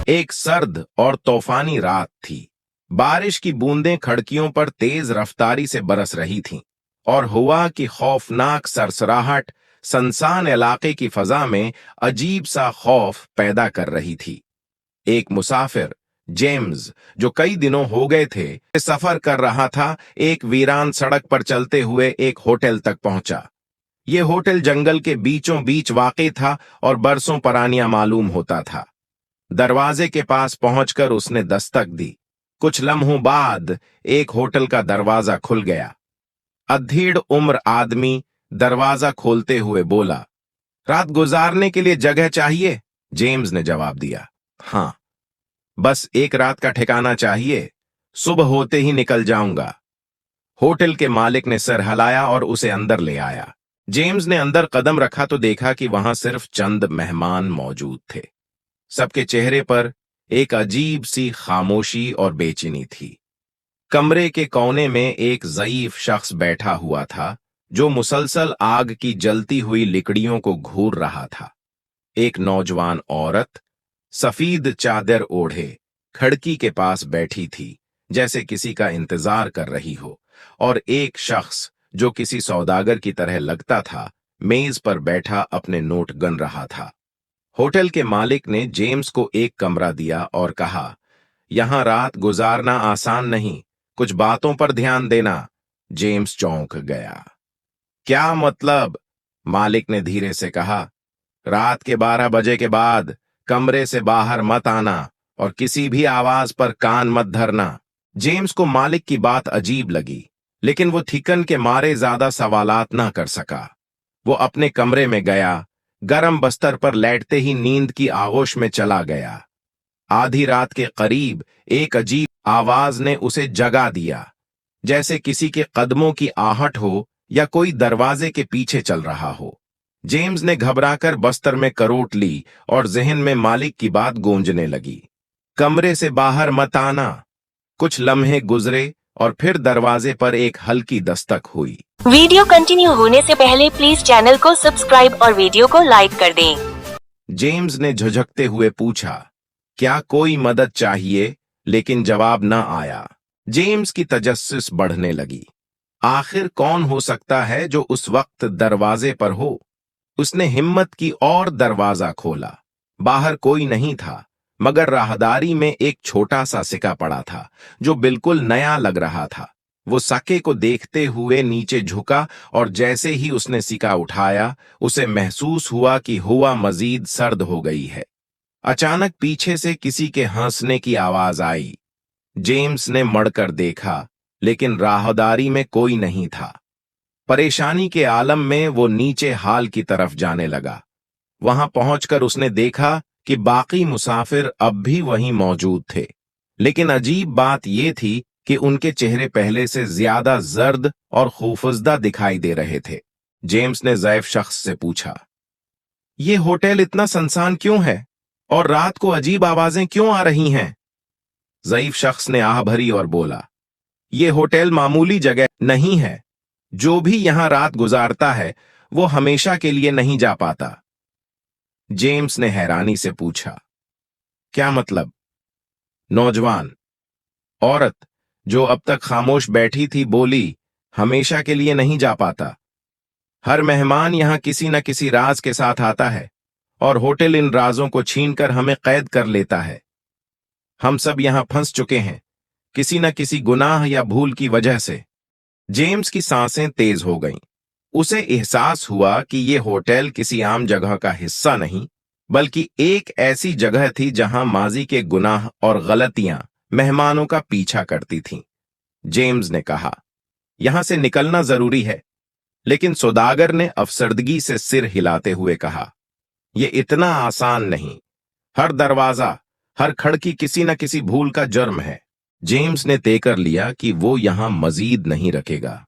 एक सर्द और तूफानी रात थी। बारिश की बूंदें खिड़कियों पर तेज रफ्तारी से बरस रही थीं और हवा की खौफनाक सरसराहट सनसान इलाके की फजा में अजीब सा खौफ पैदा कर रही थी। एक मुसाफिर जेम्स, जो कई दिनों हो गए थे सफर कर रहा था, एक वीरान सड़क पर चलते हुए एक होटल तक पहुंचा। ये होटल जंगल के बीचों बीच वाक़ई था और बरसों पुरानिया मालूम होता था। दरवाजे के पास पहुंचकर उसने दस्तक दी। कुछ लम्हों बाद एक होटल का दरवाजा खुल गया। अधेड़ उम्र आदमी दरवाजा खोलते हुए बोला, रात गुजारने के लिए जगह चाहिए? जेम्स ने जवाब दिया, हाँ, बस एक रात का ठिकाना चाहिए। सुबह होते ही निकल जाऊंगा। होटल के मालिक ने सर हिलाया और उसे अंदर ले आया। जेम्स ने अंदर कदम रखा तो देखा कि वहां सिर्फ चंद मेहमान मौजूद थे। सबके चेहरे पर एक अजीब सी खामोशी और बेचैनी थी। कमरे के कोने में एक ज़ईफ शख्स बैठा हुआ था, जो मुसलसल आग की जलती हुई लिकड़ियों को घूर रहा था। एक नौजवान औरत सफेद चादर ओढ़े खिड़की के पास बैठी थी, जैसे किसी का इंतजार कर रही हो, और एक शख्स जो किसी सौदागर की तरह लगता था, मेज पर बैठा अपने नोट गन रहा था। होटल के मालिक ने जेम्स को एक कमरा दिया और कहा, यहां रात गुजारना आसान नहीं, कुछ बातों पर ध्यान देना। जेम्स चौंक गया। क्या मतलब? मालिक ने धीरे से कहा, रात के 12 बजे के बाद कमरे से बाहर मत आना और किसी भी आवाज पर कान मत धरना। जेम्स को मालिक की बात अजीब लगी, लेकिन वो थिकन के मारे ज्यादा सवालात ना कर सका। वो अपने कमरे में गया, गरम बस्तर पर लेटते ही नींद की आगोश में चला गया। आधी रात के करीब एक अजीब आवाज ने उसे जगा दिया, जैसे किसी के कदमों की आहट हो या कोई दरवाजे के पीछे चल रहा हो। जेम्स ने घबराकर बस्तर में करोट ली और जहन में मालिक की बात गूंजने लगी, कमरे से बाहर मत आना। कुछ लम्हे गुजरे और फिर दरवाजे पर एक हल्की दस्तक हुई। वीडियो कंटिन्यू होने से पहले प्लीज चैनल को सब्सक्राइब और वीडियो को लाइक कर दें। जेम्स ने झुझकते हुए पूछा, क्या कोई मदद चाहिए? लेकिन जवाब न आया। जेम्स की तजस्सुस बढ़ने लगी। आखिर कौन हो सकता है जो उस वक्त दरवाजे पर हो? उसने हिम्मत की और दरवाजा खोला। बाहर कोई नहीं था, मगर राहदारी में एक छोटा सा सिक्का पड़ा था, जो बिल्कुल नया लग रहा था। वो सिक्के को देखते हुए नीचे झुका और जैसे ही उसने सिक्का उठाया, उसे महसूस हुआ कि हवा मजीद सर्द हो गई है। अचानक पीछे से किसी के हंसने की आवाज आई। जेम्स ने मड़कर देखा, लेकिन राहदारी में कोई नहीं था। परेशानी के आलम में वो नीचे हाल की तरफ जाने लगा। वहां पहुंचकर उसने देखा कि बाकी मुसाफिर अब भी वहीं मौजूद थे, लेकिन अजीब बात यह थी कि उनके चेहरे पहले से ज्यादा जर्द और खौफजदा दिखाई दे रहे थे। जेम्स ने ज़ईफ शख्स से पूछा, ये होटल इतना सुनसान क्यों है और रात को अजीब आवाजें क्यों आ रही हैं? ज़ईफ शख्स ने आह भरी और बोला, ये होटल मामूली जगह नहीं है। जो भी यहां रात गुजारता है वो हमेशा के लिए नहीं जा पाता। जेम्स ने हैरानी से पूछा, क्या मतलब? नौजवान औरत, जो अब तक खामोश बैठी थी, बोली, हमेशा के लिए नहीं जा पाता। हर मेहमान यहां किसी न किसी राज के साथ आता है और होटल इन राजों को छीनकर हमें कैद कर लेता है। हम सब यहां फंस चुके हैं, किसी न किसी गुनाह या भूल की वजह से। जेम्स की सांसें तेज हो गईं। उसे एहसास हुआ कि यह होटल किसी आम जगह का हिस्सा नहीं, बल्कि एक ऐसी जगह थी जहां माजी के गुनाह और गलतियां मेहमानों का पीछा करती थीं। जेम्स ने कहा, यहां से निकलना जरूरी है। लेकिन सौदागर ने अफसरदगी से सिर हिलाते हुए कहा, यह इतना आसान नहीं। हर दरवाजा, हर खिड़की किसी न किसी भूल का जुर्म है। जेम्स ने तय कर लिया कि वो यहां मजीद नहीं रखेगा।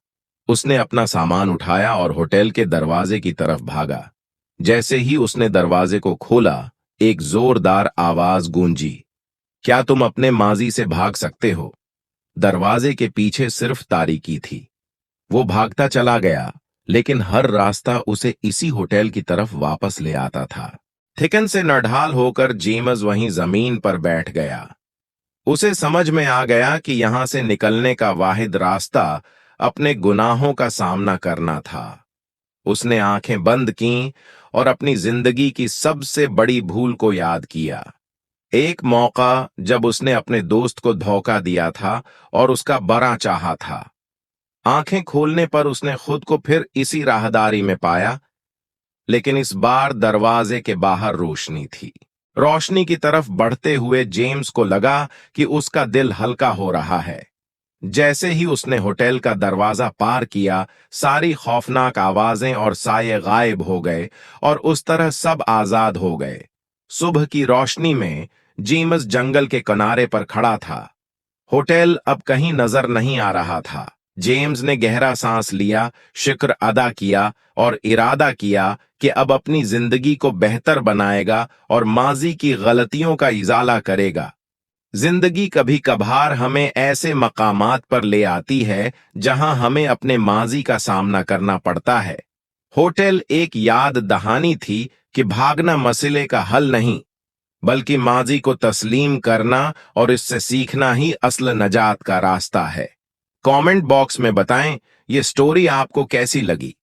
उसने अपना सामान उठाया और होटल के दरवाजे की तरफ भागा। जैसे ही उसने दरवाजे को खोला, एक जोरदार आवाज गूंजी, क्या तुम अपने माजी से भाग सकते हो? दरवाजे के पीछे सिर्फ तारीकी थी। वो भागता चला गया, लेकिन हर रास्ता उसे इसी होटल की तरफ वापस ले आता था। थिकन से नढाल होकर जेम्स वहीं जमीन पर बैठ गया। उसे समझ में आ गया कि यहां से निकलने का वाहिद रास्ता अपने गुनाहों का सामना करना था। उसने आंखें बंद कीं और अपनी जिंदगी की सबसे बड़ी भूल को याद किया। एक मौका जब उसने अपने दोस्त को धोखा दिया था और उसका बरा चाहा था। आंखें खोलने पर उसने खुद को फिर इसी राहदारी में पाया, लेकिन इस बार दरवाजे के बाहर रोशनी थी। रोशनी की तरफ बढ़ते हुए जेम्स को लगा कि उसका दिल हल्का हो रहा है। जैसे ही उसने होटल का दरवाजा पार किया, सारी खौफनाक आवाजें और साये गायब हो गए और उस तरह सब आजाद हो गए। सुबह की रोशनी में जेम्स जंगल के किनारे पर खड़ा था। होटल अब कहीं नजर नहीं आ रहा था। जेम्स ने गहरा सांस लिया, शुक्र अदा किया और इरादा किया कि अब अपनी जिंदगी को बेहतर बनाएगा और माजी की गलतियों का इजाला करेगा। जिंदगी कभी कभार हमें ऐसे मकामात पर ले आती है जहां हमें अपने माजी का सामना करना पड़ता है। होटल एक याद दहानी थी कि भागना मसले का हल नहीं, बल्कि माजी को तस्लीम करना और इससे सीखना ही असल नजात का रास्ता है। कमेंट बॉक्स में बताएं ये स्टोरी आपको कैसी लगी।